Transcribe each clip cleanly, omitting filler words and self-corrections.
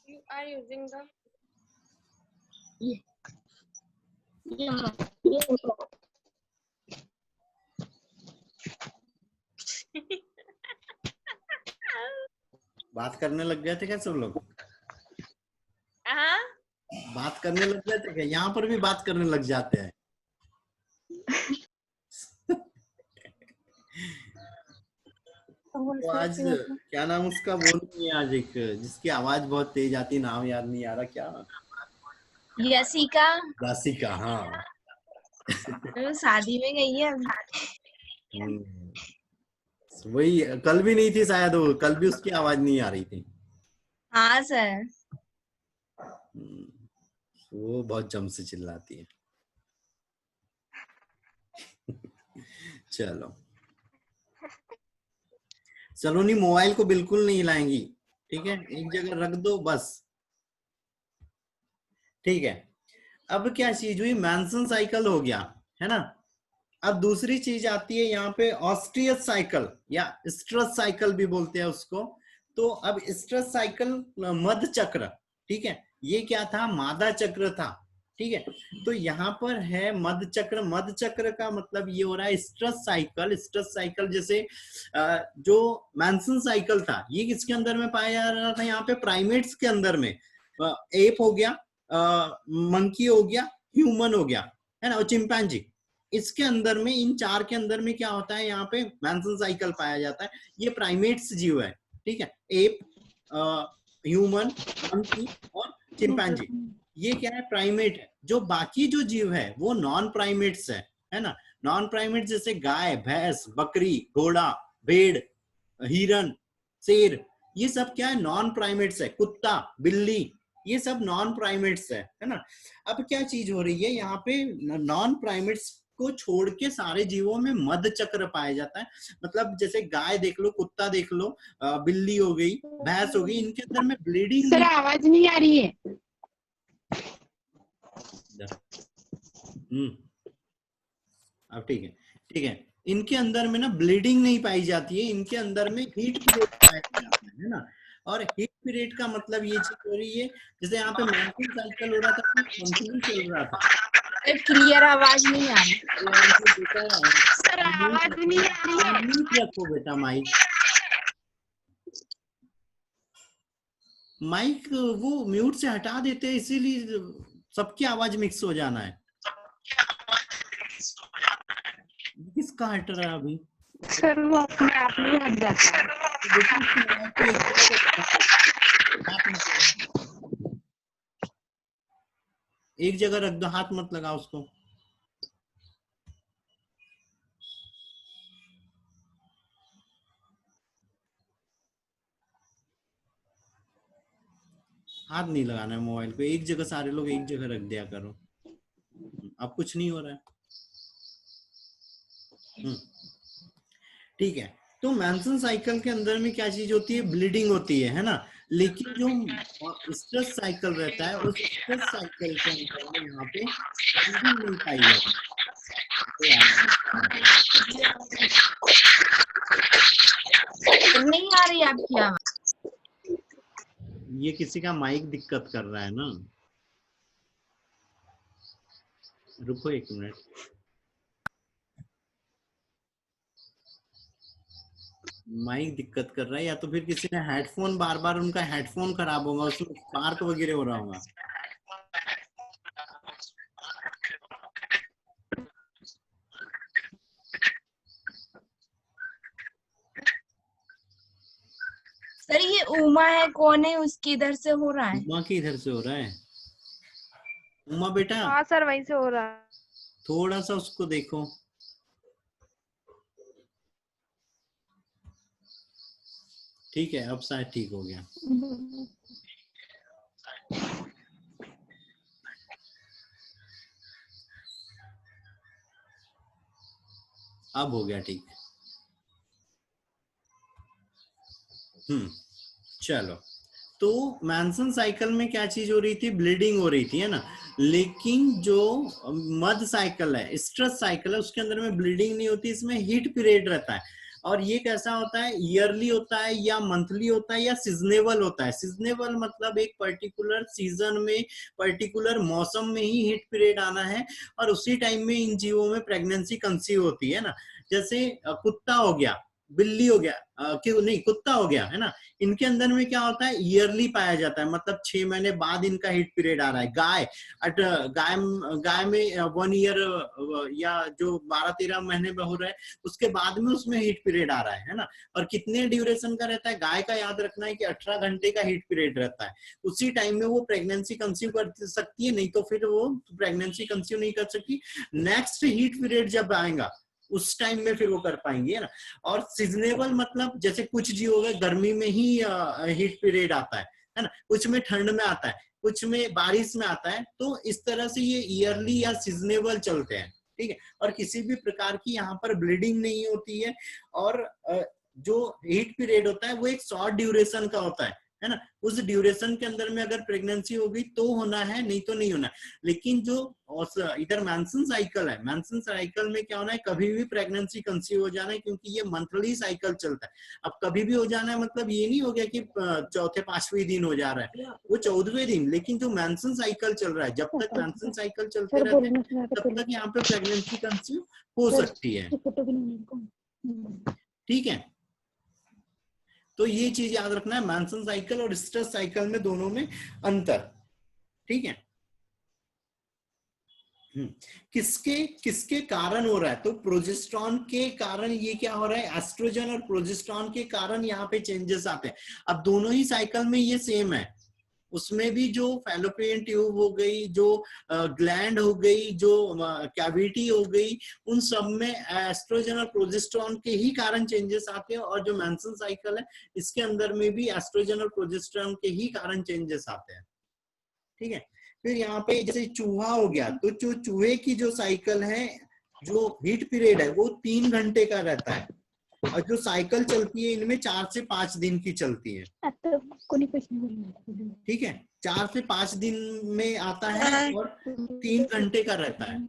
You are using the बात करने लग गए थे क्या सब लोग? हाँ बात करने लग गए थे क्या? यहाँ पर भी बात करने लग जाते हैं। तो आज क्या नाम उसका, वो नहीं है आज, एक जिसकी आवाज बहुत तेज आती, नाम याद नहीं आ रहा, क्या? यसिका राशिका, हाँ। वो शादी में गई है अभी। वही कल भी नहीं थी शायद, वो कल भी उसकी आवाज नहीं आ रही थी। हाँ सर। वो बहुत जम से चिल्लाती है। चलो सलोनी, मोबाइल को बिल्कुल नहीं हिलाएंगी, ठीक है? एक जगह रख दो बस, ठीक है? अब क्या चीज हुई, मैंसन साइकिल हो गया, है ना? अब दूसरी चीज आती है यहाँ पे, ऑस्ट्रियस साइकिल या स्ट्रस साइकिल भी बोलते हैं उसको। तो अब स्ट्रस साइकिल मध्य चक्र, ठीक है? ये क्या था, मादा चक्र था, ठीक है? तो यहाँ पर है मध्य चक्र। मध्य चक्र का मतलब ये हो रहा है स्ट्रस साइकिल। स्ट्रस साइकिल जैसे जो मैंसन साइकिल था, ये किसके अंदर में पाया जा रहा था? यहाँ पे प्राइमेट्स के अंदर में। एप हो गया, मंकी हो गया, ह्यूमन हो गया, है ना, और चिंपैंजी। इसके अंदर में, इन चार के अंदर में क्या होता है, यहाँ पे मैंसन साइकिल पाया जाता है। ये प्राइमेट्स जीव है, ठीक है? एप, ह्यूमन, मंकी और चिंपैंजी, ये क्या है, प्राइमेट है। जो बाकी जो जीव है वो नॉन प्राइमेट्स है ना? नॉन प्राइमेट जैसे गाय, भैंस, बकरी, घोड़ा, भेड़, हिरन, शेर, ये सब क्या है, नॉन प्राइमेट्स है। कुत्ता, बिल्ली, ये सब नॉन प्राइमेट्स है ना? अब क्या चीज हो रही है यहाँ पे, नॉन प्राइमेट्स को छोड़ के सारे जीवों में मध्य चक्र पाया जाता है। मतलब जैसे गाय देख लो, कुत्ता देख लो, बिल्ली हो गई, भैंस हो गई, इनके अंदर में ब्लीडिंग सर आवाज नहीं आ रही है। अब ठीक है, ठीक है। इनके अंदर में ना ब्लीडिंग नहीं पाई जाती है, इनके अंदर में हीट पीरियड पाया जाता है ना? और हीट पीरियड का मतलब ये चीज हो रही है, जैसे यहाँ पे मैंसन साइकिल हो रहा था, मंथली चल रहा था। क्लियर आवाज नहीं आ रही। सर आवाज नहीं आ रही है। म्यूट रखो बेटा, माइक माइक वो म्यूट से हटा देते हैं, इसीलिए सबकी आवाज मिक्स हो जाना है। किसका हट रहा है अभी? सर वो अपने आप में हट जाता है। एक जगह रख दो, हाथ मत लगा उसको। हाथ नहीं लगाना है मोबाइल को, एक जगह सारे लोग एक जगह रख दिया करो। अब कुछ नहीं हो रहा है। ठीक है, तो मैंसन साइकिल के अंदर में क्या चीज होती है, ब्लीडिंग होती है ना? लेकिन जो स्ट्रेस साइकिल रहता है, उस स्ट्रेस साइकिल के अंदर में यहाँ पे ब्लीडिंग नहीं पाई जाती। नहीं आ रही आपकी आवाज। ये किसी का माइक दिक्कत कर रहा है ना? रुको एक मिनट। माइक दिक्कत कर रहा है, या तो फिर किसी ने हेडफोन, बार बार उनका हेडफोन खराब होगा, उसमें स्पार्क वगैरह हो रहा होगा। सर ये उमा है, कौन है, उसकी इधर से हो रहा है। उमा की इधर से हो रहा है? उमा बेटा, हाँ सर वहीं से हो रहा है। थोड़ा सा उसको देखो। ठीक है, अब शायद ठीक हो गया। अब हो गया ठीक। चलो, तो मैंसन साइकिल में क्या चीज हो रही थी, ब्लीडिंग हो रही थी, है ना। लेकिन जो मध साइकिल है, स्ट्रेस साइकिल है, उसके अंदर में ब्लीडिंग नहीं होती, इसमें हीट पीरियड रहता है। और ये कैसा होता है, ईयरली होता है या मंथली होता है या सीजनेबल होता है। सीजनेबल मतलब एक पर्टिकुलर सीजन में, पर्टिकुलर मौसम में ही हीट पीरियड आना है, और उसी टाइम में इन जीवों में प्रेगनेंसी कंसीव होती है ना। जैसे कुत्ता हो गया, बिल्ली हो गया, क्यों नहीं, कुत्ता हो गया, है ना। इनके अंदर में क्या होता है, ईयरली पाया जाता है, मतलब 6 महीने बाद इनका हीट पीरियड आ रहा है। गाय गाय गाय में 1 ईयर या जो 12-13 महीने में हो रहा है, उसके बाद में उसमें हीट पीरियड आ रहा है ना। और कितने ड्यूरेशन का रहता है, गाय का याद रखना है कि 18 घंटे का हीट पीरियड रहता है। उसी टाइम में वो प्रेगनेंसी कंसीव कर सकती है, नहीं तो फिर वो प्रेगनेंसी कंसीव नहीं कर सकती। नेक्स्ट हीट पीरियड जब आएगा उस टाइम में फिर वो कर पाएंगे, है ना। और सीजनेबल मतलब जैसे कुछ जीव हो गए गर्मी में ही हीट पीरियड आता है ना, कुछ में ठंड में आता है, कुछ में बारिश में आता है। तो इस तरह से ये ईयरली या सीजनेबल चलते हैं, ठीक है। और किसी भी प्रकार की यहाँ पर ब्लीडिंग नहीं होती है। और जो हीट पीरियड होता है वो एक शॉर्ट ड्यूरेशन का होता है ना। उस ड्यूरेशन के अंदर में अगर प्रेगनेंसी होगी तो होना है, नहीं तो नहीं होना है। लेकिन जो इधर मैंसन साइकिल है, मैंसन साइकिल में क्या होना है, कभी भी प्रेगनेंसी कंसीव हो जाना है, क्योंकि ये मंथली साइकिल चलता है। अब कभी भी हो जाना है मतलब ये नहीं हो गया कि चौथे 5वें दिन हो जा रहा है, वो 14वें दिन। लेकिन जो मैंसन साइकिल चल रहा है, जब तक मैंसन साइकिल चलते रहते हैं तब तक यहाँ पे प्रेगनेंसी कंसीव हो सकती है, ठीक है। तो ये चीज याद रखना है, मैंसन साइकिल और स्ट्रेस साइकिल में दोनों में अंतर, ठीक है। किसके किसके कारण हो रहा है, तो प्रोजेस्टेरॉन के कारण ये क्या हो रहा है, एस्ट्रोजन और प्रोजेस्टेरॉन के कारण यहाँ पे चेंजेस आते हैं। अब दोनों ही साइकिल में ये सेम है, उसमें भी जो फैलोपियन ट्यूब हो गई, जो ग्लैंड हो गई, जो कैविटी हो गई, उन सब में एस्ट्रोजन और प्रोजेस्टेरॉन के ही कारण चेंजेस आते हैं। और जो मैंसन साइकिल है इसके अंदर में भी एस्ट्रोजन और प्रोजेस्टेरॉन के ही कारण चेंजेस आते हैं, ठीक है। फिर यहाँ पे जैसे चूहा हो गया, तो जो चूहे की जो साइकिल है, जो हीट पीरियड है वो 3 घंटे का रहता है, और जो साइकिल चलती है इनमें 4 से 5 दिन की चलती है, ठीक है। 4 से 5 दिन में आता है और 3 घंटे का रहता है।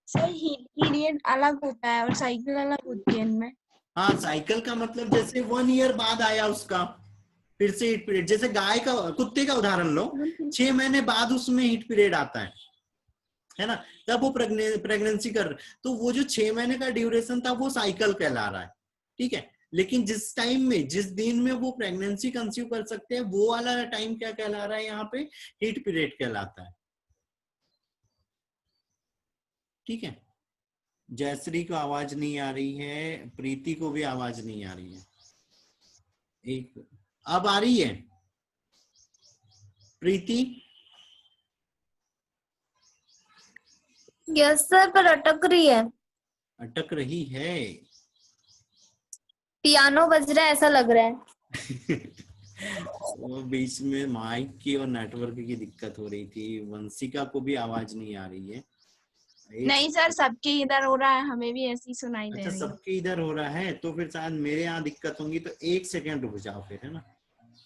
सर हीट पीरियड अलग होता है और साइकिल अलग होती है इनमें। हाँ, साइकिल का मतलब जैसे 1 ईयर बाद आया उसका फिर से हीट पीरियड। जैसे गाय का, कुत्ते का उदाहरण लो, 6 महीने बाद उसमें हीट पीरियड आता है ना, तब वो प्रेगनेंसी कर, तो वो जो 6 महीने का ड्यूरेशन था वो साइकिल कहला रहा है, ठीक है। लेकिन जिस टाइम में, जिस दिन में वो प्रेगनेंसी कंसीव कर सकते हैं, वो वाला टाइम क्या कहला रहा है, यहाँ पे हीट पीरियड कहलाता है, ठीक है। जयश्री को आवाज नहीं आ रही है, प्रीति को भी आवाज नहीं आ रही है। एक अब आ रही है प्रीति? यस सर, पर अटक रही है। अटक रही है? पियानो बज रहा है ऐसा लग रहा है। वो बीच में माइक की और नेटवर्क की दिक्कत हो रही थी। वंशिका को भी आवाज नहीं आ रही है। नहीं सर, सबके इधर हो रहा है, हमें भी ऐसी सुनाई दे अच्छा, रही है। सबके इधर हो रहा है, तो फिर शायद मेरे यहाँ दिक्कत होंगी। तो 1 सेकेंड रुक जाओ फिर, है ना,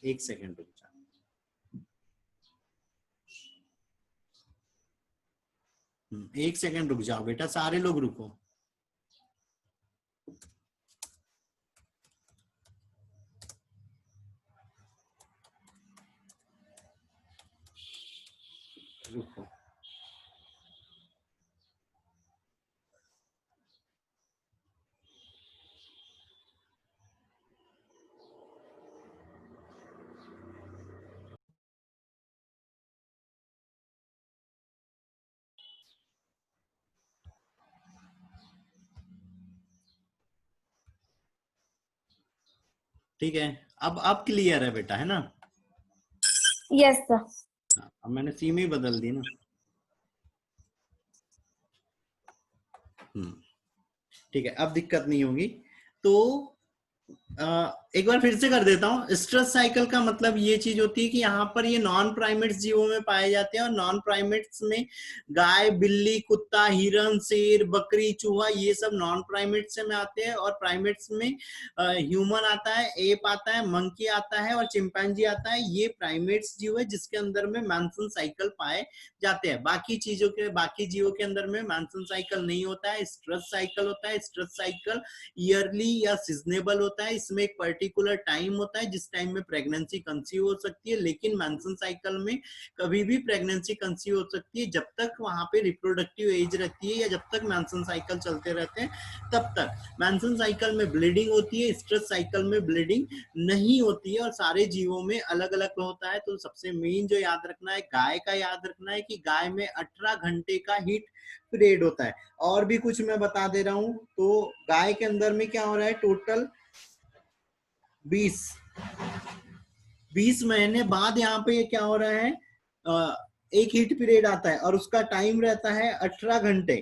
1 सेकेंड रुक जाओ। एक सेकेंड रुक जाओ बेटा, सारे लोग रुको। रुको। ठीक है, अब क्लियर है बेटा, है ना? Yes sir. अब मैंने सीम ही बदल दी ना। ठीक है, अब दिक्कत नहीं होगी। तो एक बार फिर से कर देता हूँ। स्ट्रेस साइकिल का मतलब ये चीज होती है कि यहाँ पर ये नॉन प्राइमेट्स जीवों में पाए जाते हैं, और नॉन प्राइमेट्स में गाय, बिल्ली, कुत्ता, हिरन, शेर, बकरी, चूहा, ये सब नॉन प्राइमेट्स में आते हैं। और प्राइमेट्स में ह्यूमन आता है, एप आता है, मंकी आता है और चिंपैंजी आता है। ये प्राइमेट्स जीव है जिसके अंदर में मैंसन साइकिल पाए जाते हैं। बाकी जीवों के अंदर में मैंसन साइकिल नहीं होता है, स्ट्रेस साइकिल होता है। स्ट्रेस साइकिल ईयरली या सीजनेबल होता है। इसमें एक पर्टिकुलर टाइम होता है जिस टाइम में प्रेगनेंसी कंसीव हो सकती है, लेकिन मैंसन साइकिल में कभी भी प्रेगनेंसी कंसीव हो सकती है जब तक वहां पे रिप्रोडक्टिव एज रहती है, या जब तक मैंसन साइकिल चलते रहते हैं तब तक। मैंसन साइकिल में ब्लीडिंग होती है, स्ट्रेस साइकिल में ब्लीडिंग नहीं होती है, और सारे जीवों में अलग अलग होता है। तो सबसे मेन जो याद रखना है, गाय का याद रखना है कि गाय में 18 घंटे का हीट पीरियड होता है। और भी कुछ मैं बता दे रहा हूं, तो गाय के अंदर में क्या हो रहा है, टोटल 20 महीने बाद यहाँ पे क्या हो रहा है, एक हीट पीरियड आता है और उसका टाइम रहता है 18 घंटे।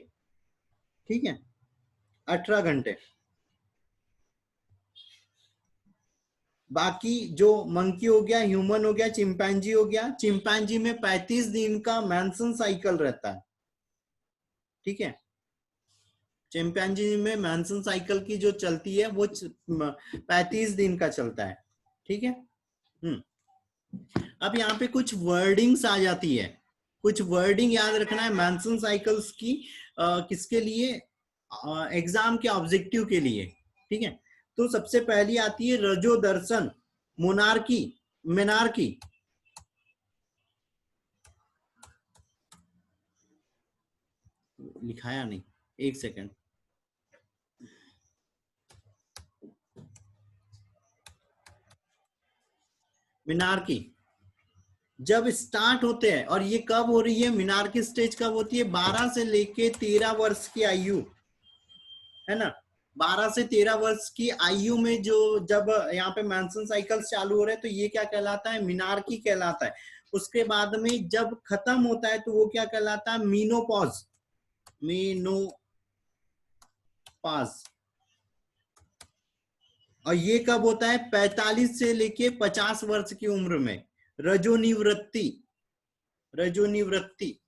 ठीक है, 18 घंटे। बाकी जो मंकी हो गया, ह्यूमन हो गया, चिंपैंजी हो गया, चिंपैंजी में 35 दिन का मैंसन साइकिल रहता है। ठीक है, चिंपैंजी में मैंसन साइकिल की जो चलती है वो 35 दिन का चलता है। ठीक है। अब यहाँ पे कुछ वर्डिंग्स आ जाती है, कुछ वर्डिंग याद रखना है मैंसन साइकिल्स की, किसके लिए, एग्जाम के ऑब्जेक्टिव के लिए। ठीक है, तो सबसे पहली आती है रजो दर्शन, मोनार्की, मेनार्की। लिखाया नहीं, एक सेकेंड। मिनार्की जब स्टार्ट होते हैं, और ये कब हो रही है, मिनार्की स्टेज कब होती है, 12 से लेके 13 वर्ष की आयु, है ना। 12 से 13 वर्ष की आयु में जो जब यहाँ पे मैंसन साइकिल चालू हो रहे हैं तो ये क्या कहलाता है, मिनार्की कहलाता है। उसके बाद में जब खत्म होता है तो वो क्या कहलाता है, मीनोपॉज, मीनोपॉज। और ये कब होता है, 45 से लेके 50 वर्ष की उम्र में, रजोनिवृत्ति, रजोनिवृत्ति।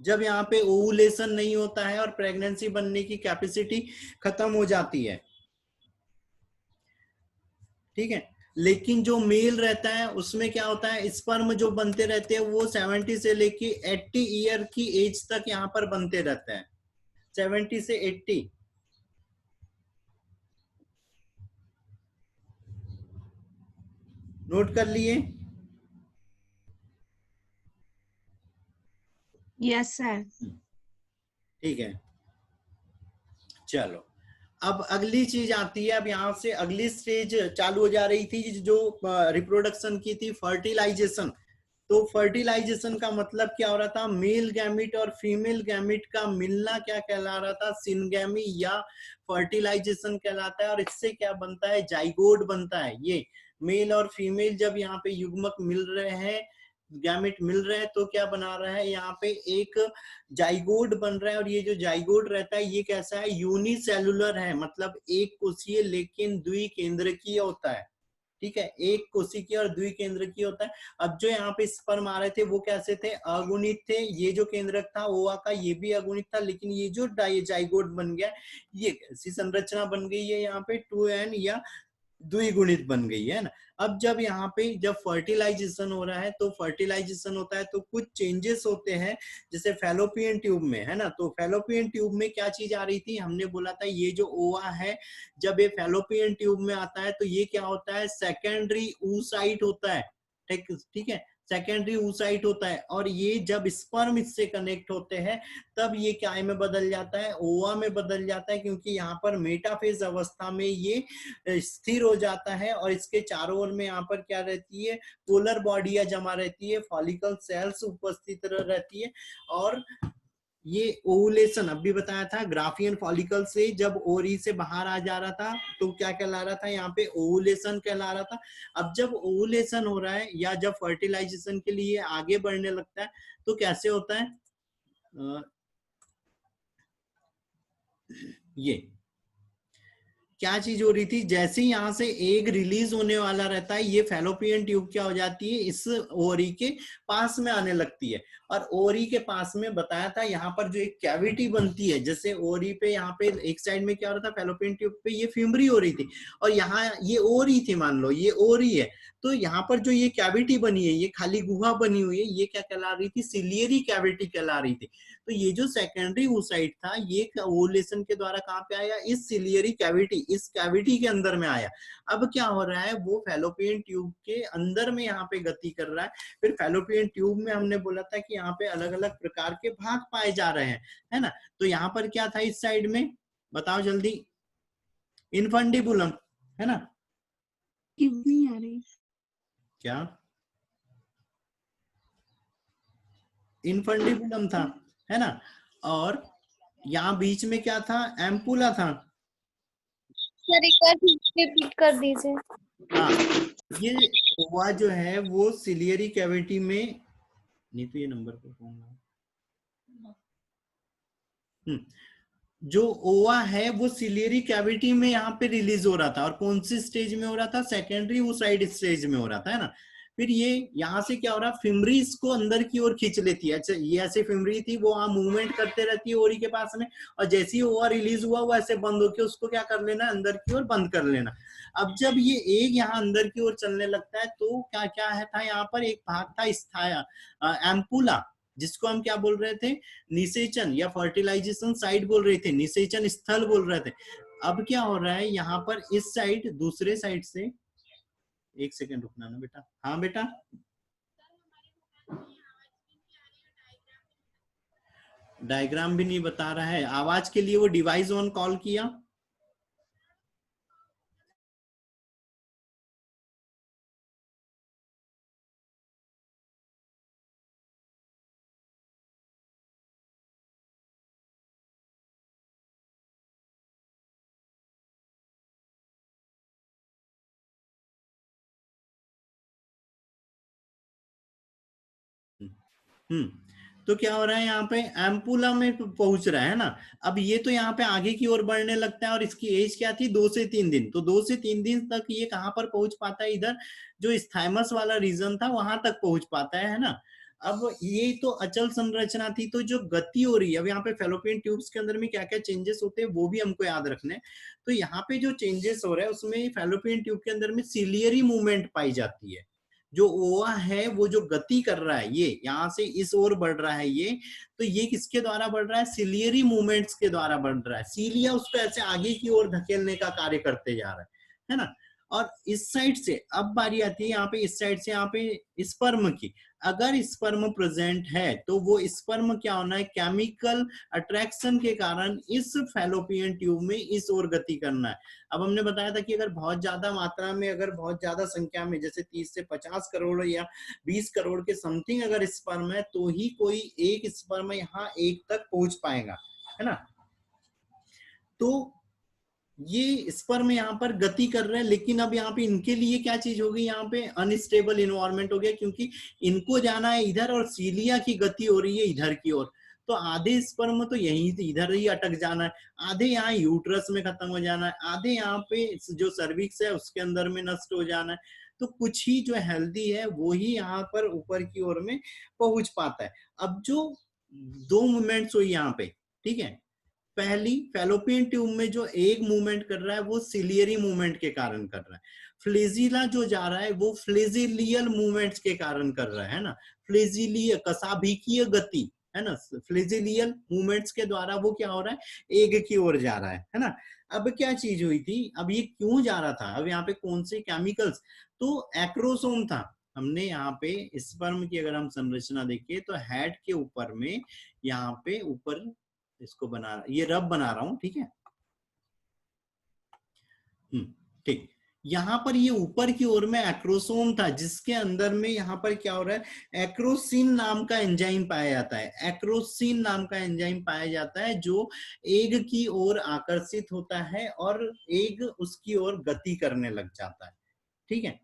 जब यहाँ पे ओवुलेशन नहीं होता है और प्रेगनेंसी बनने की कैपेसिटी खत्म हो जाती है। ठीक है, लेकिन जो मेल रहता है उसमें क्या होता है, स्पर्म जो बनते रहते हैं वो 70 से लेके 80 ईयर की एज तक यहाँ पर बनते रहते हैं, 70 से 80। नोट कर लिए? Yes sir. ठीक है, चलो अब अगली चीज आती है। अब यहाँ से अगली स्टेज चालू हो जा रही थी जो रिप्रोडक्शन की थी, फर्टिलाइजेशन। तो फर्टिलाइजेशन का मतलब क्या हो रहा था, मेल गैमिट और फीमेल गैमिट का मिलना क्या कहला रहा था, सिनगैमी या फर्टिलाइजेशन कहलाता है। और इससे क्या बनता है, जाइगोट बनता है। ये मेल और फीमेल जब यहाँ पे युग्मक मिल रहे हैं, गैमेट मिल रहे हैं, तो क्या बना रहा है, यहाँ पे एक जाइगोट बन रहा है। और ये जो जाइगोट रहता है ये कैसा है, यूनिसेलुलर है, मतलब एक कोशीय लेकिन द्विकेंद्रकीय होता है। ठीक है, एक कोशिकीय और द्विकेंद्रकीय होता है। अब जो यहाँ पे स्पर्म आ रहे थे वो कैसे थे, अगुणित थे। ये जो केंद्रक था ओवा का ये भी अगुणित था, लेकिन ये जो जाइगोट बन गया ये कैसी संरचना बन गई है, यहाँ पे 2n या द्विगुणित बन गई है ना। अब जब यहाँ पे जब फर्टिलाइजेशन हो रहा है तो फर्टिलाइजेशन होता है तो कुछ चेंजेस होते हैं, जैसे फैलोपियन ट्यूब में, है ना। तो फैलोपियन ट्यूब में क्या चीज आ रही थी, हमने बोला था ये जो ओवा है जब ये फैलोपियन ट्यूब में आता है तो ये क्या होता है, सेकेंडरी oocyte होता है। ठीक है, सेकेंडरी oocyte होता है। और ये जब स्पर्म इससे कनेक्ट होते हैं तब ये क्या में बदल जाता है, ओवा में बदल जाता है, क्योंकि यहाँ पर मेटाफेज अवस्था में ये स्थिर हो जाता है। और इसके चारों ओर में यहाँ पर क्या रहती है, पोलर बॉडियां जमा रहती है, फॉलिकल सेल्स उपस्थित रहती है। और ये ओवुलेशन अभी बताया था, ग्राफियन फॉलिकल से जब ओरी से बाहर आ जा रहा था तो क्या कहला रहा था, यहाँ पे ओवुलेशन कहला रहा था। अब जब ओवुलेशन हो रहा है या जब फर्टिलाइजेशन के लिए आगे बढ़ने लगता है तो कैसे होता है, ये क्या चीज हो रही थी, जैसे ही यहाँ से एग रिलीज होने वाला रहता है, ये फैलोपियन ट्यूब क्या हो जाती है, इस ओवरी के पास में आने लगती है। और ओवरी के पास में बताया था यहाँ पर जो एक कैविटी बनती है, जैसे ओवरी पे यहाँ पे एक साइड में क्या हो रहा था, फैलोपियन ट्यूब पे ये फिमरी हो रही थी और यहाँ ये ओवरी थी, मान लो ये ओवरी है, तो यहाँ पर जो ये कैविटी बनी है, ये खाली गुहा बनी हुई है, ये क्या कहला रही थी, सिलियरी कैविटी कहला रही थी। तो ये जो सेकेंडरी oocyte था, ये ओवुलेशन के द्वारा कहाँ पे आया, इस सिलियरी कैविटी, इस कैविटी के अंदर में आया। अब क्या हो रहा है, वो फैलोपियन ट्यूब के अंदर में यहाँ पे गति कर रहा है। फिर फैलोपियन ट्यूब में हमने बोला था कि यहाँ पे अलग अलग प्रकार के भाग पाए जा रहे हैं, है ना। तो यहाँ पर क्या था इस साइड में, बताओ जल्दी, इनफंडिबुलम, है ना। नहीं आ रही। क्या इनफंडिबुलम था, है ना। और यहाँ बीच में क्या था, एम्पुला था। सर एक बार रिपीट कर दीजिए। हाँ, ये ओवा जो है वो सिलियरी कैविटी में, नहीं तो ये नंबर पे फोन जो ओवा है वो सिलियरी कैविटी में यहाँ पे रिलीज हो रहा था। और कौन सी स्टेज में हो रहा था, सेकेंडरी oocyte स्टेज में हो रहा था, है ना। फिर ये यहाँ से क्या हो रहा है, फिमरी इसको अंदर की ओर खींच लेती है। अच्छा, ये ऐसे फिमरी थी, वो वहां मूवमेंट करते रहती है ओरी के पास में, और जैसे ही ओवा रिलीज हुआ वो ऐसे बंद होके उसको क्या कर लेना, अंदर की ओर बंद कर लेना। अब जब ये एग यहाँ अंदर की ओर चलने लगता है तो क्या क्या है था, यहाँ पर एक भाग था स्थाया, एम्पुला, जिसको हम क्या बोल रहे थे, निषेचन या फर्टिलाइजेशन साइट बोल रहे थे, निषेचन स्थल बोल रहे थे। अब क्या हो रहा है यहाँ पर, इस साइड, दूसरे साइड से, एक सेकंड रुकना ना बेटा। हाँ बेटा, डायग्राम भी नहीं बता रहा है, आवाज के लिए वो डिवाइस ऑन कॉल किया। तो क्या हो रहा है, यहाँ पे एम्पुला में पहुंच रहा है ना। अब ये तो यहाँ पे आगे की ओर बढ़ने लगता है, और इसकी एज क्या थी, 2 से 3 दिन। तो 2 से 3 दिन तक ये कहाँ पर पहुंच पाता है, इधर जो स्थाइमस वाला रीजन था वहां तक पहुंच पाता है ना। अब ये तो अचल संरचना थी, तो जो गति हो रही है, अब यहाँ पे फैलोपियन ट्यूब्स के अंदर में क्या क्या चेंजेस होते हैं वो भी हमको याद रखने। तो यहाँ पे जो चेंजेस हो रहे हैं उसमें फैलोपियन ट्यूब के अंदर में सिलियरी मूवमेंट पाई जाती है। जो ओवा है वो जो गति कर रहा है, ये यहाँ से इस ओर बढ़ रहा है ये, तो ये किसके द्वारा बढ़ रहा है, सिलियरी मूवमेंट्स के द्वारा बढ़ रहा है। सीलिया उसको ऐसे आगे की ओर धकेलने का कार्य करते जा रहा है ना। और इस साइड से अब बारी आती है यहाँ पे, इस साइड से यहाँ पे स्पर्म की। अगर स्पर्म प्रेजेंट है तो वो स्पर्म क्या होना है, केमिकल अट्रैक्शन के कारण इस फैलोपियन ट्यूब में इस ओर गति करना है। अब हमने बताया था कि अगर बहुत ज्यादा मात्रा में, अगर बहुत ज्यादा संख्या में, जैसे 30 से 50 करोड़ या 20 करोड़ के समथिंग अगर स्पर्म है, तो ही कोई एक स्पर्म यहाँ एक तक पहुंच पाएगा, है ना। तो ये स्पर्म यहाँ पर गति कर रहे हैं, लेकिन अब यहाँ पे इनके लिए क्या चीज हो गई, यहाँ पे अनस्टेबल इन्वायरमेंट हो गया, क्योंकि इनको जाना है इधर और सीलिया की गति हो रही है इधर की ओर। तो आधे स्पर्म तो यहीं इधर ही अटक जाना है, आधे यहाँ यूट्रस में खत्म हो जाना है, आधे यहाँ पे जो सर्विक्स है उसके अंदर में नष्ट हो जाना है। तो कुछ ही जो हेल्दी है वो ही यहाँ पर ऊपर की ओर में पहुंच पाता है। अब जो 2 मूवमेंट्स हुई यहाँ पे, ठीक है, पहली फैलोपियन ट्यूब में जो एक मूवमेंट कर रहा है वो सिलियरी मूवमेंट के कारण कर रहा है। फ्लेजिला जो जा रहा है वो फ्लेजिलियल मूवमेंट्स के कारण कर रहा है ना। फ्लेजिलिय कसाभिकीय गति, है ना, फ्लेजिलियल मूवमेंट्स के द्वारा वो क्या हो रहा है, एग की ओर जा रहा है ना। अब क्या चीज हुई थी, अब ये क्यों जा रहा था, अब यहाँ पे कौन से केमिकल्स, तो एक्रोसोम था। हमने यहाँ पे स्पर्म की अगर हम संरचना देखें तो हेड के ऊपर में यहाँ पे ऊपर इसको बना, ये रब बना रहा हूं, ठीक है। ठीक, यहाँ पर ये ऊपर की ओर में एक्रोसोम था, जिसके अंदर में यहाँ पर क्या हो रहा है, एक्रोसिन नाम का एंजाइम पाया जाता है। एक्रोसिन नाम का एंजाइम पाया जाता है जो एग की ओर आकर्षित होता है और एग उसकी ओर गति करने लग जाता है, ठीक है।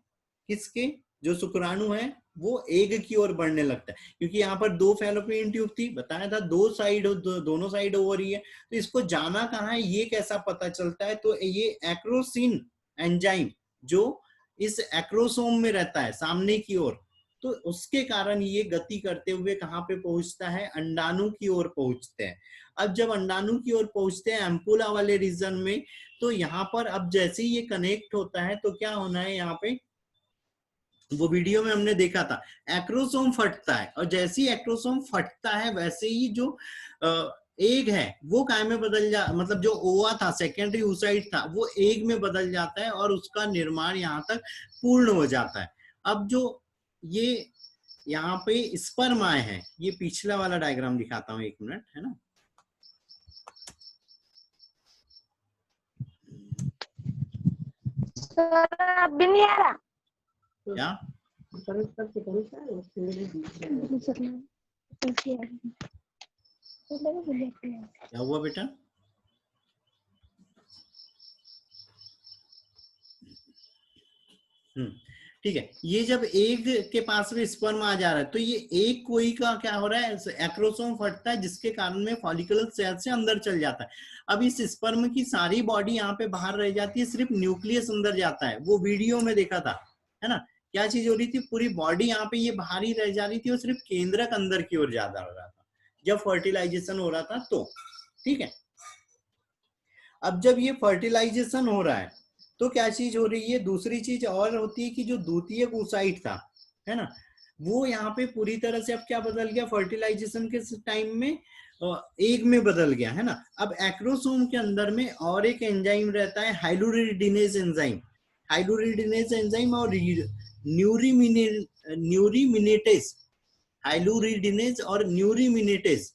किसके, जो शुक्राणु है वो एग की ओर बढ़ने लगता है, क्योंकि यहाँ पर 2 फैलोपियन ट्यूब थी, बताया था 2 साइड, दोनों साइड ओवरी है। तो इसको जाना कहाँ है, ये कैसा पता चलता है, तो ये एक्रोसिन एंजाइम जो इस एक्रोसोम में रहता है सामने की ओर, तो उसके कारण ये गति करते हुए कहाँ पे पहुंचता है, अंडाणु की ओर पहुंचते हैं। अब जब अंडाणु की ओर पहुंचते हैं एम्पुला वाले रीजन में, तो यहाँ पर अब जैसे ही ये कनेक्ट होता है तो क्या होना है, यहाँ पे वो वीडियो में हमने देखा था एक्रोसोम फटता है, और जैसे ही एक्रोसोम फटता है वैसे ही जो एग है वो काय में बदल जा, मतलब जो ओवा था सेकेंडरी oocyte था वो एग में बदल जाता है और उसका निर्माण यहाँ तक पूर्ण हो जाता है। अब जो ये यहाँ पे स्पर्म आए हैं, ये पिछला वाला डायग्राम दिखाता हूँ, 1 मिनट, है ना। सर अभी नहीं आ रहा क्या क्या हुआ बेटा? ठीक है, ये जब एग के पास में स्पर्म आ जा रहा है तो ये एग कोई का क्या हो रहा है, एक्रोसोम फटता है जिसके कारण में फॉलिकुलर सेल से अंदर चल जाता है। अब इस स्पर्म की सारी बॉडी यहाँ पे बाहर रह जाती है, सिर्फ न्यूक्लियस अंदर जाता है। वो वीडियो में देखा था, है ना, क्या चीज हो रही थी, पूरी बॉडी यहाँ पे ये बाहर ही रह जा रही थी और सिर्फ केंद्रक अंदर की ओर ज्यादा हो रहा था जब फर्टिलाइजेशन हो रहा था। तो ठीक है, अब जब ये फर्टिलाइजेशन हो रहा है तो क्या चीज हो रही है, दूसरी चीज और होती है कि जो द्वितीयक oocyte था, है ना, वो यहाँ पे पूरी तरह से अब क्या बदल गया, फर्टिलाइजेशन के टाइम में एग में बदल गया, है ना। अब एक्रोसोम के अंदर में और एक एंजाइम रहता है हाइलुरिडिनेज एंजाइम, हाइलुरिडिनेज एंजाइम और न्यूरीमिनेटेज, हाइलुरिडिनेज और न्यूरीमिनेटेज,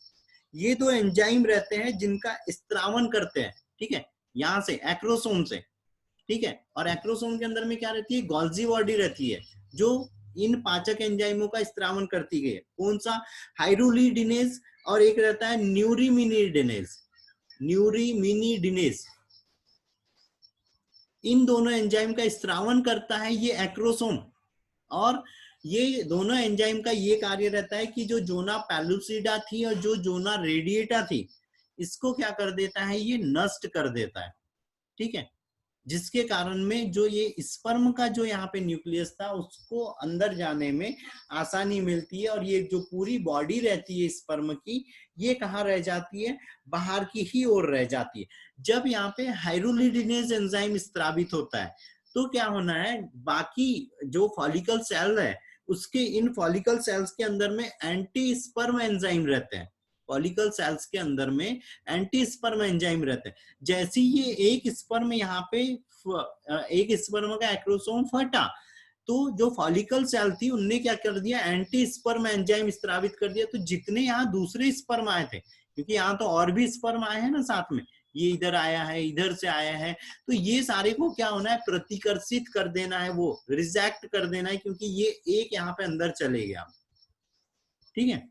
ये 2 एंजाइम रहते हैं जिनका स्त्रावन करते हैं, ठीक है, यहाँ से एक्रोसोम से, ठीक है। और एक्रोसोम के अंदर में क्या रहती है, गोल्जी बॉडी रहती है जो इन पाचक एंजाइमों का स्त्रावन करती गई है। कौन सा, हाइरुलिडिनेज, और एक रहता है न्यूरीमिनिडिनेज, न्यूरीमिनिडिनेज, इन दोनों एंजाइम का स्त्रावन करता है ये एक्रोसोम। और ये दोनों एंजाइम का ये कार्य रहता है कि जो जोना पेलुसिडा थी और जो जोना रेडिएटा थी, इसको क्या कर देता है, ये नष्ट कर देता है, ठीक है, जिसके कारण में जो ये स्पर्म का जो यहाँ पे न्यूक्लियस था उसको अंदर जाने में आसानी मिलती है, और ये जो पूरी बॉडी रहती है स्पर्म की, ये कहाँ रह जाती है, बाहर की ही ओर रह जाती है। जब यहाँ पे हाइरुलिडिनेज एंजाइम स्त्रावित होता है तो क्या होना है, बाकी जो फॉलिकल सेल है उसके, इन फॉलिकल सेल्स के अंदर में एंटी स्पर्म एंजाइम रहते हैं, फॉलिकल सेल्स के अंदर में एंटी स्पर्म एंजाइम रहते हैं। जैसे ये एक स्पर्म यहाँ पे, एक स्पर्म का एक्रोसोम फटा तो जो फॉलिकल सेल थी उनने क्या कर दिया, एंटी स्पर्म एंजाइम स्त्रावित कर दिया। तो जितने यहाँ दूसरे स्पर्म आए थे, क्योंकि यहाँ तो और भी स्पर्म आए हैं ना साथ में, ये इधर आया है, इधर से आया है, तो ये सारे को क्या होना है, प्रतिकर्षित कर देना है, वो रिजेक्ट कर देना है, क्योंकि ये एक यहाँ पे अंदर चले गया, ठीक है।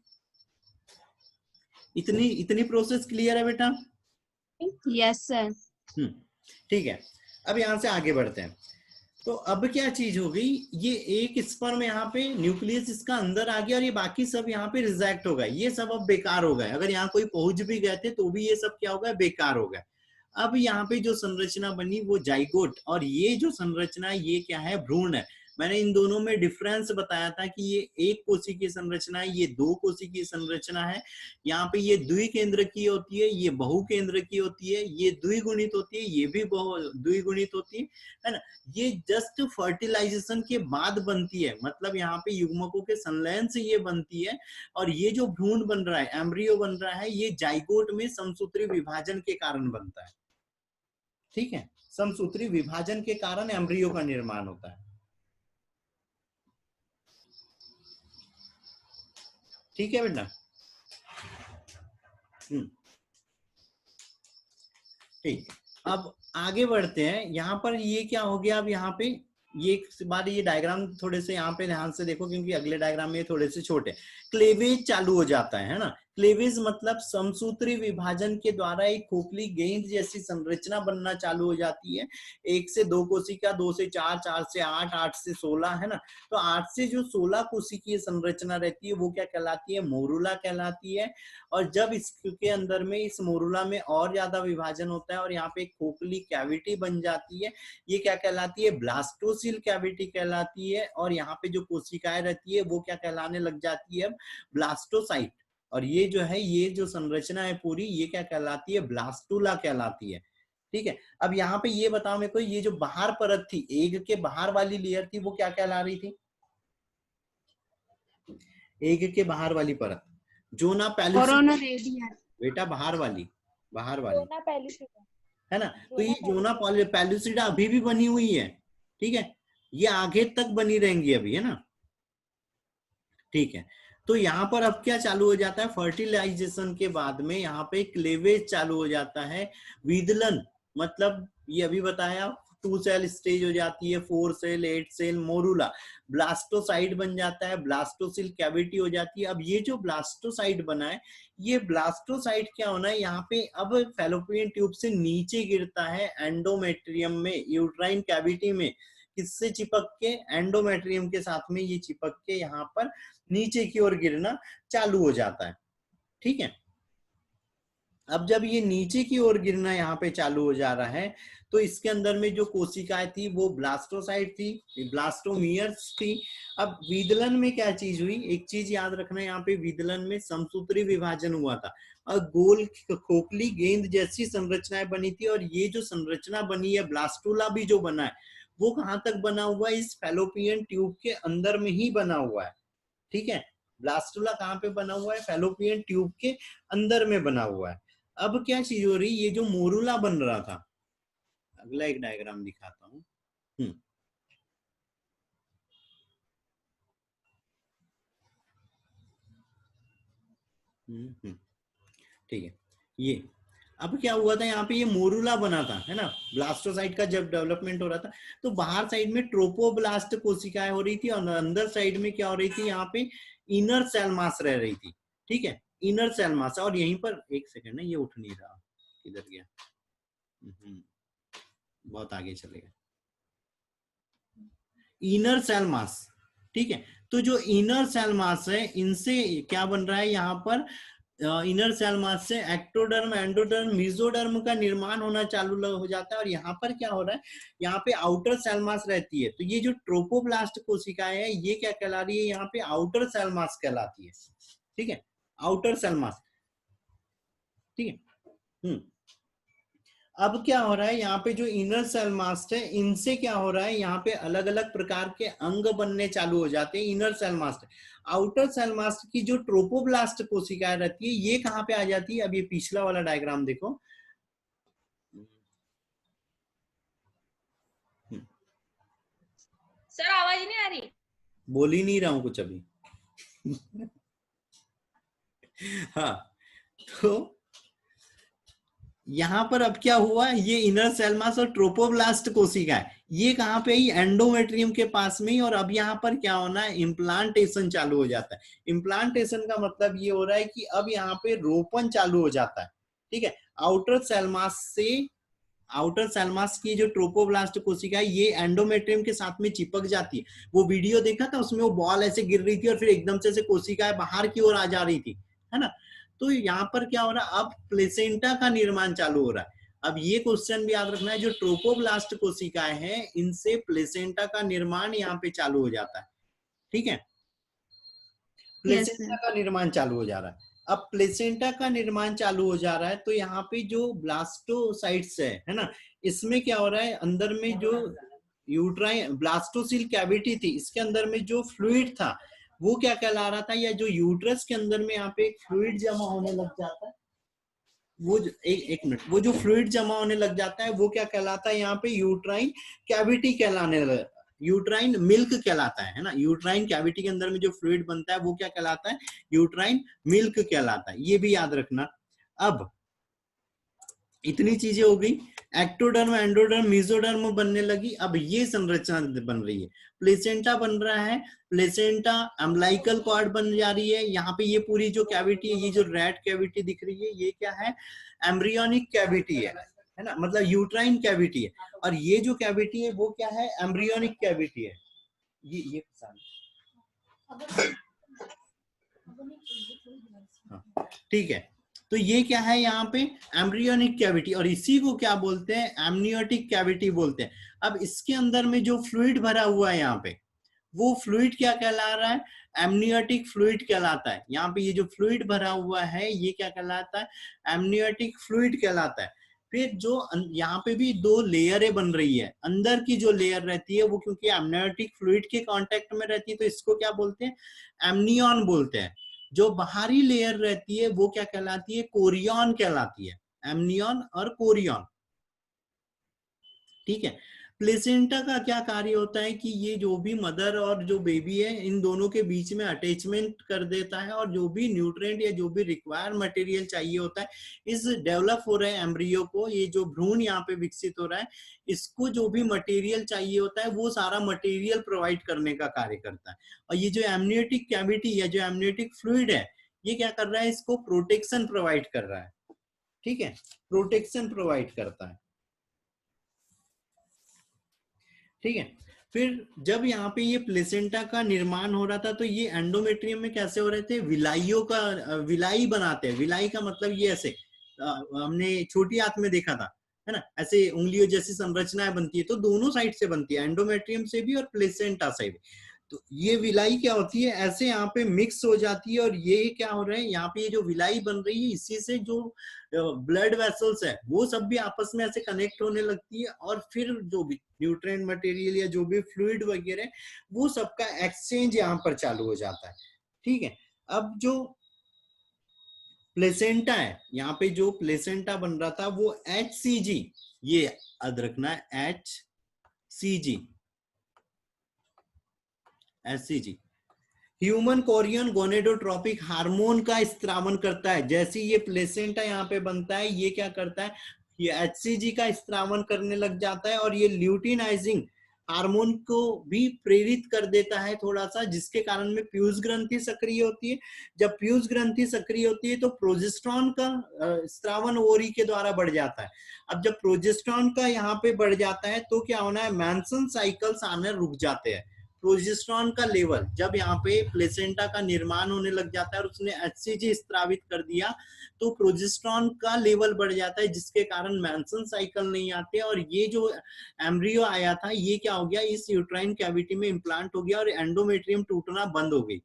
इतनी प्रोसेस क्लियर है बेटा? Yes sir. ठीक है, अब यहाँ से आगे बढ़ते हैं। तो अब क्या चीज हो गई, ये एक स्पर्म यहाँ पे न्यूक्लियस इसका अंदर आ गया और ये बाकी सब यहाँ पे रिजेक्ट हो गए, ये सब अब बेकार हो गए। अगर यहाँ कोई पहुंच भी गए थे तो भी ये सब क्या हो गया, बेकार हो गए। अब यहाँ पे जो संरचना बनी वो जाइगोट, और ये जो संरचना है ये क्या है, भ्रूण है। मैंने इन दोनों में डिफरेंस बताया था कि ये एक कोशिकीय संरचना है, ये 2 कोशिकीय संरचना है। यहाँ पे ये द्विकेंद्रकीय होती है, ये बहुकेंद्रकीय होती है, ये द्विगुणित होती है, ये भी द्विगुणित होती है ना। ये जस्ट फर्टिलाइजेशन के बाद बनती है, मतलब यहाँ पे युग्मकों के संलयन से ये बनती है। और ये जो भ्रूण बन रहा है, एम्ब्रियो बन रहा है, ये जाइगोट में समसूत्री विभाजन के कारण बनता है, ठीक है। समसूत्री विभाजन के कारण एम्ब्रियो का निर्माण होता है, ठीक है बेटा। ठीक, अब आगे बढ़ते हैं। यहाँ पर ये क्या हो गया, अब यहाँ पे ये एक बार ये डायग्राम थोड़े से यहाँ पे ध्यान से देखो, क्योंकि अगले डायग्राम में थोड़े से छोटे क्लेवेज चालू हो जाता है ना। क्लेवेज मतलब समसूत्री विभाजन के द्वारा एक खोखली गेंद जैसी संरचना बनना चालू हो जाती है। 1 से 2 कोशिका, 2 से 4, 4 से 8, 8 से 16, है ना। तो 8 से जो 16 कोशिकीय संरचना रहती है वो क्या कहलाती है? मोरूला कहलाती है। और जब इसके अंदर में, इस मोरूला में और ज्यादा विभाजन होता है और यहाँ पे एक खोखली कैविटी बन जाती है, ये क्या कहलाती है? ब्लास्टोसिल कैविटी कहलाती है। और यहाँ पे जो कोशिकाएं रहती है वो क्या कहलाने लग जाती है? ब्लास्टोसाइट। और ये जो है, ये जो संरचना है पूरी, ये क्या कहलाती है? ब्लास्टुला कहलाती है। ठीक है। अब यहाँ पे ये बताओ मेरे को, ये जो बाहर परत थी, एग के बाहर वाली लेयर थी, वो क्या कहला रही थी? एग के बाहर वाली परत, जोना पैलुसिडा बेटा, बाहर वाली है ना। तो ये जोना पैलुसिडा अभी भी बनी हुई है। ठीक है, ये आगे तक बनी रहेंगी अभी, है ना। ठीक है। तो यहाँ पर अब क्या चालू हो जाता है? फर्टिलाइजेशन के बाद में यहाँ पे क्लेवेज चालू हो जाता है। विदलन मतलब ये अभी बताया, 2 सेल स्टेज हो जाती है, 4 सेल, 8 सेल, मोरूला, ब्लास्टोसाइट बन जाता है, ब्लास्टोसिल कैविटी हो जाती है। अब ये जो ब्लास्टोसाइट बना है, ये ब्लास्टोसाइट क्या होना है यहाँ पे? अब फैलोपियन ट्यूब से नीचे गिरता है एंडोमेट्रियम में, यूट्राइन कैविटी में। किससे चिपक के? एंडोमेट्रियम के साथ में ये चिपक के यहाँ पर नीचे की ओर गिरना चालू हो जाता है। ठीक है। अब जब ये नीचे की ओर गिरना यहाँ पे चालू हो जा रहा है, तो इसके अंदर में जो कोशिकाएं थी वो ब्लास्टोसाइट थी, ब्लास्टोमियर्स थी। अब विदलन में क्या चीज हुई? एक चीज याद रखना, यहाँ पे विदलन में समसूत्री विभाजन हुआ था और गोल खोखली गेंद जैसी संरचनाएं बनी थी। और ये जो संरचना बनी है, ब्लास्टुला भी जो बना है, वो कहाँ तक बना हुआ है? इस फैलोपियन ट्यूब के अंदर में ही बना हुआ है। ठीक है। ब्लास्टुला कहाँ पे बना हुआ है? फैलोपियन ट्यूब के अंदर में बना हुआ है। अब क्या चीज हो रही? ये जो मोरूला बन रहा था, अगला एक डायग्राम दिखाता हूँ। ठीक है। ये अब क्या हुआ था? यहाँ पे ये मोरूला बना था, है ना। ब्लास्टोसाइट का जब डेवलपमेंट हो रहा था, तो बाहर साइड में ट्रोपोब्लास्ट कोशिकाएं हो रही थी और अंदर साइड में क्या हो रही थी? यहाँ पे इनर सेल मास रह रही थी। ठीक है, इनर सेल मास। और यहीं पर एक सेकंड है, ये उठ नहीं रहा, किधर गया? बहुत आगे चलेगा। Inner cell mass. ठीक है। तो जो इनर सेल मास है, इनसे क्या बन रहा है? यहाँ पर इनर सेल मास से एक्टोडर्म, एंडोडर्म, मेसोडर्म का निर्माण होना चालू हो जाता है। और यहाँ पर क्या हो रहा है? यहाँ पे आउटर सेल मास रहती है। तो ये जो ट्रोपोब्लास्ट कोशिकाएं है, ये क्या कहला रही है? यहाँ पे आउटर सेल मास कहलाती है। ठीक है, आउटर सेल मास। ठीक है। अब क्या हो रहा है? यहाँ पे जो इनर सेल मास है, इनसे क्या हो रहा है? यहाँ पे अलग अलग प्रकार के अंग बनने चालू हो जाते हैं inner cell mass. Outer cell mass की जो ट्रोपोब्लास्ट कोशिकाएं रहती है, ये कहाँ पे आ जाती है? अब ये पिछला वाला डायग्राम देखो। सर आवाज नहीं आ रही? बोल ही नहीं रहा हूं कुछ अभी। हाँ, तो यहाँ पर अब क्या हुआ? ये इनर सेल मास और ट्रोपोब्लास्ट कोशिका है, ये कहाँ पे? एंडोमेट्रियम के पास में ही। और अब यहाँ पर क्या होना है? इम्प्लांटेशन चालू हो जाता है। इम्प्लांटेशन का मतलब ये हो रहा है कि अब यहाँ पे रोपण चालू हो जाता है। ठीक है, आउटर सेल मास से, आउटर सेल मास की जो ट्रोपोब्लास्ट कोशिका है, ये एंडोमेट्रियम के साथ में चिपक जाती है। वो वीडियो देखा था, उसमें वो बॉल ऐसे गिर रही थी और फिर एकदम से कोशिकाएं बाहर की ओर आ जा रही थी, है ना। तो यहाँ पर क्या हो रहा है? अब प्लेसेंटा का निर्माण चालू हो रहा है। अब ये क्वेश्चन भी याद रखना है, जो ट्रोपोब्लास्ट कोशिकाएं हैं, इनसे प्लेसेंटा का निर्माण यहाँ पे चालू हो जाता है। ठीक है, प्लेसेंटा का निर्माण चालू हो जा रहा है। अब प्लेसेंटा का निर्माण चालू हो जा रहा है, तो यहाँ पे जो ब्लास्टोसाइट्स है ना, इसमें क्या हो रहा है? अंदर में जो यूट्राइन ब्लास्टोसिल कैविटी थी, इसके अंदर में जो फ्लूइड था, वो क्या कहला रहा था? या जो यूट्रस के अंदर में यहाँ पे एक फ्लूइड जमा होने लग जाता है, वो एक मिनट, वो जो फ्लूइड जमा होने लग जाता है, वो क्या कहलाता है? यहाँ पे यूट्राइन कैविटी कहलाने लगा, यूट्राइन मिल्क कहलाता है ना। यूट्राइन कैविटी के अंदर में जो फ्लूइड बनता है, वो क्या कहलाता है? यूट्राइन मिल्क कहलाता है। ये भी याद रखना। अब इतनी चीजें हो गई। एक्टोडर्म, एंडोडर्म, मेसोडर्म बनने लगी। अब ये संरचना बन रही है, प्लेसेंटा बन रहा है, प्लेसेंटा अम्बिलिकल कॉर्ड बन जा रही है। यहाँ पे ये पूरी जो कैविटी है, ये जो रेड कैविटी दिख रही है, ये क्या है, एम्ब्रियोनिक कैविटी है ना, मतलब यूट्राइन कैविटी है। और ये जो कैविटी है वो क्या है, एम्ब्रियोनिक कैविटी है। ये ठीक है। तो ये क्या है यहाँ पे, एम्ब्रियोनिक कैविटी, और इसी को क्या बोलते हैं, एमनियोटिक कैविटी बोलते हैं। अब इसके अंदर में जो फ्लूइड भरा हुआ है यहाँ पे, वो फ्लूइड क्या कहला रहा है, एमनियोटिक फ्लूइड कहलाता है। यहाँ पे ये जो फ्लूइड भरा हुआ है ये क्या कहलाता है, एमनियोटिक फ्लूइड कहलाता है। फिर जो यहाँ पे भी दो लेयरें बन रही है, अंदर की जो लेयर रहती है वो क्योंकि एमनियोटिक फ्लूइड के कांटेक्ट में रहती है तो इसको क्या बोलते हैं, एमनियन बोलते हैं। जो बाहरी लेयर रहती है वो क्या कहलाती है, कोरियन कहलाती है, एमनियन और कोरियन। ठीक है। प्लेसेंटा का क्या कार्य होता है कि ये जो भी मदर और जो बेबी है इन दोनों के बीच में अटैचमेंट कर देता है, और जो भी न्यूट्रिएंट या जो भी रिक्वायर मटेरियल चाहिए होता है इस डेवलप हो रहे एम्ब्रियो को, ये जो भ्रूण यहाँ पे विकसित हो रहा है, इसको जो भी मटेरियल चाहिए होता है वो सारा मटेरियल प्रोवाइड करने का कार्य करता है। और ये जो एमनियोटिक कैविटी या जो एमनियोटिक फ्लूइड है ये क्या कर रहा है, इसको प्रोटेक्शन प्रोवाइड कर रहा है। ठीक है, प्रोटेक्शन प्रोवाइड करता है। ठीक है। फिर जब यहाँ पे ये प्लेसेंटा का निर्माण हो रहा था तो ये एंडोमेट्रियम में कैसे हो रहे थे, विलाइयों का, विलाई बनाते हैं। विलाई का मतलब ये ऐसे हमने छोटी हाथ में देखा था, है ना, ऐसे उंगलियों जैसी संरचनाएं बनती है, तो दोनों साइड से बनती है, एंडोमेट्रियम से भी और प्लेसेंटा से भी। तो ये विलाई क्या होती है, ऐसे यहाँ पे मिक्स हो जाती है, और ये क्या हो रहा है, यहाँ पे ये जो विलाई बन रही है इसी से जो ब्लड वेसल्स है वो सब भी आपस में ऐसे कनेक्ट होने लगती है, और फिर जो भी न्यूट्रिएंट मटेरियल या जो भी फ्लूइड वगैरह वो सबका एक्सचेंज यहाँ पर चालू हो जाता है। ठीक है। अब जो प्लेसेंटा है, यहाँ पे जो प्लेसेंटा बन रहा था वो HCG, ये याद रखना है, HCG, human Korean gonadotropic hormone का स्त्रावन करता है। जैसे ये प्लेसेंटा यहाँ पे बनता है ये क्या करता है, ये HCG का स्त्रावन करने लग जाता है, और ये ल्यूटिनाइजिंग हार्मोन को भी प्रेरित कर देता है थोड़ा सा, जिसके कारण में पीयूष ग्रंथि सक्रिय होती है। जब पीयूष ग्रंथि सक्रिय होती है तो प्रोजेस्टेरॉन का स्त्रावन ओरी के द्वारा बढ़ जाता है। अब जब प्रोजेस्टेरॉन का यहाँ पे बढ़ जाता है तो क्या होना है, मैंसन साइकिल्स आने रुक जाते हैं। प्रोजेस्टेरॉन का लेवल जब यहाँ पे प्लेसेंटा का निर्माण होने लग जाता है और उसने HCG स्त्रावित कर दिया तो प्रोजेस्टेरॉन का लेवल बढ़ जाता है, जिसके कारण मैंसन साइकिल नहीं आते, और ये जो एम्ब्रियो आया था ये क्या हो गया, इस यूट्राइन कैविटी में इम्प्लांट हो गया और एंडोमेट्रियम टूटना बंद हो गई।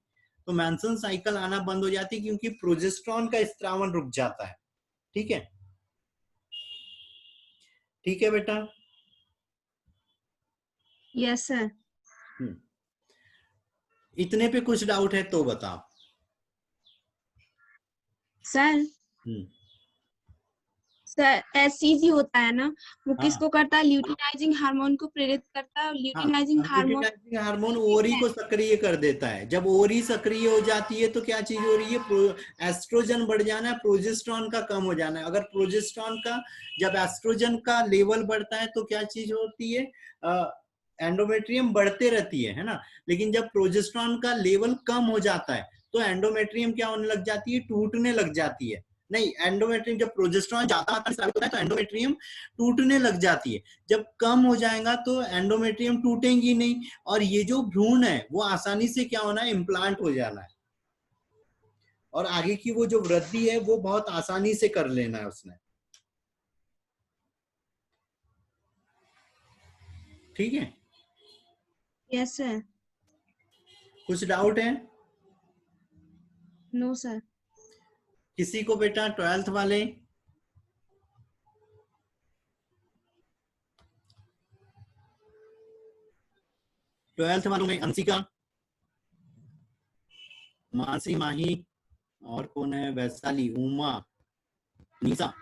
तो मैंसन साइकिल आना बंद हो जाती है क्योंकि प्रोजेस्टेरॉन का स्त्रावन रुक जाता है। ठीक है, ठीक है बेटा। Yes sir. इतने पे कुछ डाउट है तो बताओ। सर सर HCG होता है ना, वो किसको करता है, ल्यूटिनाइजिंग हार्मोन को प्रेरित करता है, और ल्यूटिनाइजिंग हार्मोन हार्मोन ओरी को सक्रिय कर देता है। जब ओरी सक्रिय हो जाती है तो क्या चीज हो रही है, एस्ट्रोजन बढ़ जाना है, प्रोजेस्टेरॉन का कम हो जाना है। अगर प्रोजेस्टेरॉन का, जब एस्ट्रोजन का लेवल बढ़ता है तो क्या चीज होती है, एंडोमेट्रियम बढ़ते रहती है ना। लेकिन जब प्रोजेस्टेरॉन का लेवल कम हो जाता है तो एंडोमेट्रियम क्या होने लग जाती है, टूटने लग जाती है। नहीं, एंडोमेट्रियम जब प्रोजेस्टेरॉन ज्यादा होता है तो एंडोमेट्रियम टूटने लग जाती है। जब कम हो जाएगा तो एंडोमेट्रियम टूटेंगी नहीं, और ये जो भ्रूण है वो आसानी से क्या होना है, इम्प्लांट हो जाना है, और आगे की वो जो वृद्धि है वो बहुत आसानी से कर लेना है उसने। ठीक है। Yes sir. कुछ डाउट है? No sir. किसी को बेटा 12th वाले? ट्वेल्थ वालों में अंशिका, मानसी, माही, और कौन है, वैशाली, उमा, निशा?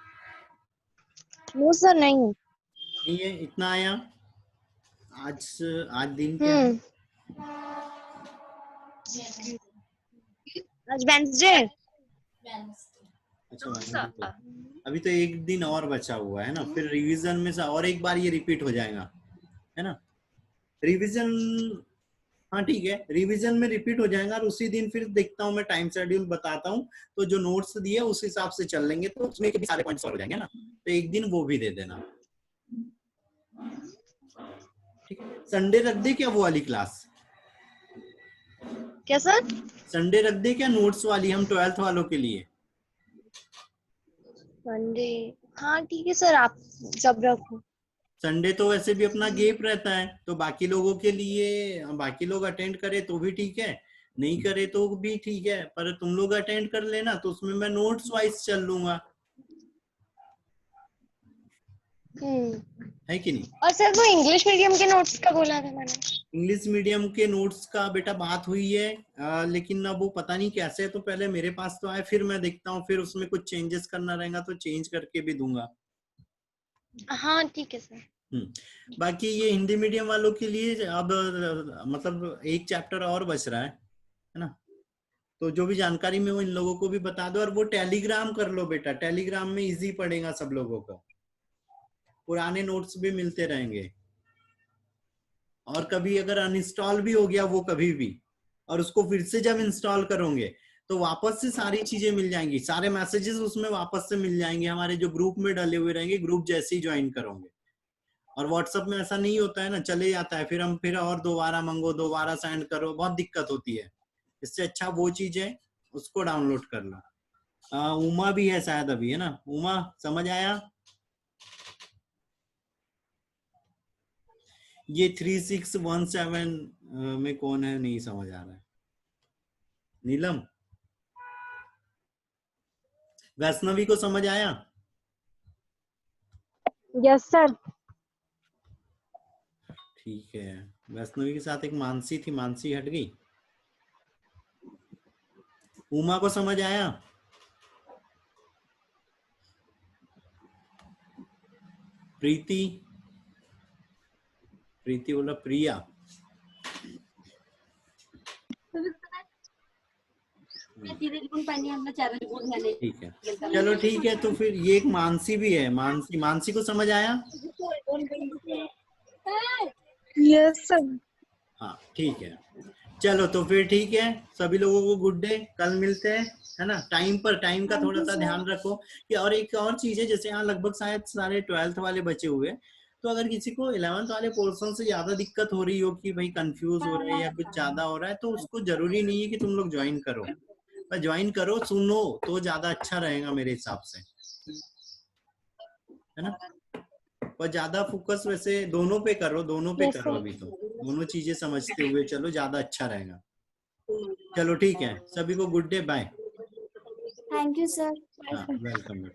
नो सर नहीं। नहीं है, इतना आया आज दिन क्या है? आज वेडनेसडे। अच्छा No, Wednesday sir. को। अभी तो एक दिन और बचा हुआ है ना, फिर रिवीजन में से और एक बार ये रिपीट हो जाएगा, है ना। रिवीजन, हाँ ठीक है, रिवीजन में रिपीट हो जाएगा और उसी दिन फिर देखता हूँ मैं, टाइम शेड्यूल बताता हूँ, तो जो नोट्स दिए उस हिसाब से चल लेंगे, तो उसमें के भी सारे पॉइंट्स हो जाएंगे ना, तो एक दिन वो भी दे देना, ठीक है। संडे रख दे क्या वो वाली क्लास? क्या सर? संडे रख दे क्या नोट्स वाली, हम 12th वालों के लिए? संडे, हाँ ठीक है सर, आप जब रखो। संडे तो वैसे भी अपना गैप रहता है, तो बाकी लोगों के लिए, बाकी लोग अटेंड करे तो भी ठीक है, नहीं करे तो भी ठीक है, पर तुम लोग अटेंड कर लेना, तो उसमें मैं नोट्स वाइज चल लूंगा, है कि नहीं। और सर वो इंग्लिश मीडियम के नोट्स का बोला था मैंने। इंग्लिश मीडियम के नोट्स का बेटा बात हुई है, लेकिन अब वो पता नहीं कैसे है, तो पहले मेरे पास तो आए, फिर मैं देखता हूँ, फिर उसमें कुछ चेंजेस करना रहेगा तो चेंज करके भी दूंगा। हाँ ठीक है सर। बाकी ये हिंदी मीडियम वालों के लिए अब मतलब एक चैप्टर और बच रहा है ना, तो जो भी जानकारी में वो इन लोगों को भी बता दो, और वो टेलीग्राम कर लो बेटा, टेलीग्राम में इजी पड़ेगा सब लोगों को, पुराने नोट्स भी मिलते रहेंगे, और कभी अगर अनइंस्टॉल भी हो गया वो कभी भी, और उसको फिर से जब इंस्टॉल करोगे तो वापस से सारी चीजें मिल जाएंगी, सारे मैसेजेस उसमें वापस से मिल जाएंगे, हमारे जो ग्रुप में डले हुए रहेंगे, ग्रुप जैसे ही ज्वाइन करोगे। और व्हाट्सएप में ऐसा नहीं होता है ना, चले जाता है, फिर हम फिर और दोबारा मंगो, दोबारा सेंड करो, बहुत दिक्कत होती है, इससे अच्छा वो चीज है उसको डाउनलोड कर लो। उमा भी है शायद अभी, है ना उमा, समझ आया? ये 3617 में कौन है, नहीं समझ आ रहा है। नीलम, वैष्णवी को समझ आया? Yes sir. ठीक है, वैष्णवी के साथ एक मानसी थी, मानसी हट गई। उमा को समझ आया? प्रीति, प्रीति बोला प्रिया, ठीक है, चलो ठीक है, तो फिर ये एक मानसी भी है, मानसी, मानसी को समझ आया? Yes sir. हाँ ठीक है, चलो तो फिर ठीक है, सभी लोगों को गुड डे, कल मिलते हैं, है ना। टाइम पर, टाइम का थोड़ा सा ध्यान रखो कि, और एक और चीज है, जैसे यहाँ लगभग शायद सारे 12th वाले बचे हुए, तो अगर किसी को 11th वाले पोर्शन से ज्यादा दिक्कत हो रही हो कि भाई कंफ्यूज हो रहा है या कुछ ज्यादा हो रहा है, तो उसको जरूरी नहीं है कि तुम लोग ज्वाइन करो, पर ज्वाइन करो, सुनो तो ज्यादा अच्छा रहेगा मेरे हिसाब से, है ना। पर ज्यादा फोकस वैसे दोनों पे करो, दोनों पे करो, अभी तो दोनों चीजें समझते हुए चलो, ज्यादा अच्छा रहेगा। चलो ठीक है, सभी को good day, bye. Thank you sir. हाँ वेलकम।